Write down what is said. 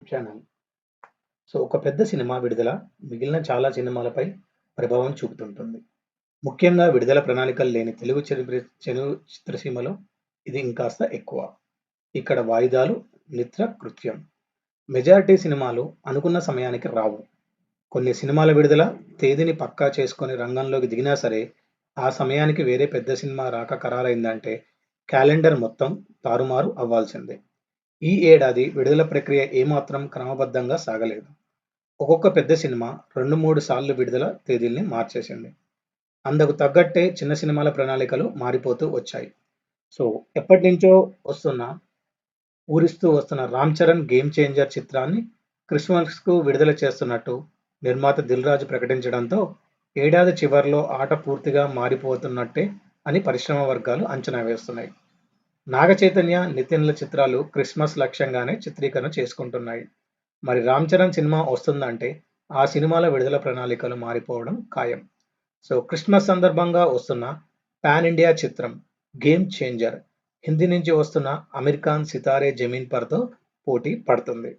Channel. ఒక పెద్ద cinema విడుదల మిగిలిన చాలా సినిమాలపై ప్రభావం చూపుతుంటుంది. ముఖ్యంగా విడుదల ప్రణాళికలు లేని తెలుగు చిత్రసీమలో ఇది ఇంకాస్త ఎక్కువ. ఇక్కడ వాయిదాలు నిత్యకృత్యం. మెజారిటీ సినిమాలు అనుకున్న సమయానికి రావు. కొన్ని సినిమాల విడుదల తేదీని పక్కా చేసుకొని రంగంలోకి దిగినా సరే, ఆ సమయానికి వేరే పెద్ద సినిమా రాక ఖరారైందంటే క్యాలెండర్ మొత్తం తారుమారు అవ్వాల్సిందే. ఈ ఏడాది విడుదల ప్రక్రియ ఏమాత్రం క్రమబద్ధంగా సాగలేదు. ఒక్కొక్క పెద్ద సినిమా 2, 3 సార్లు విడుదల తేదీల్ని మార్చేసింది. అందుకు తగ్గట్టే చిన్న సినిమాల ప్రణాళికలు మారిపోతూ వచ్చాయి. ఎప్పటినుంచో ఊరిస్తూ వస్తున్న 'రామ్ చరణ్ గేమ్ చేంజర్' చిత్రాన్ని క్రిస్మస్‌కు విడుదల చేస్తున్నట్టు నిర్మాత దిల్ రాజు ప్రకటించడంతో ఏడాది చివర్లో ఆట పూర్తిగా మారిపోతున్నట్టే అని పరిశ్రమ వర్గాలు అంచనా వేస్తున్నాయి. నాగ చైతన్య, నితిన్‌ల చిత్రాలు క్రిస్మస్ లక్ష్యంగానే చిత్రీకరణ చేసుకుంటున్నాయి. మరి 'రామ్ చరణ్' సినిమా వస్తుందంటే ఆ సినిమాల విడుదల ప్రణాళికలు మారిపోవడం ఖాయం. క్రిస్మస్ సందర్భంగా వస్తున్న పాన్ ఇండియా చిత్రం 'గేమ్ చేంజర్' హిందీ నుంచి వస్తున్న 'అమీర్ ఖాన్ సితారే జమీన్ పర్'తో పోటీ పడుతుంది.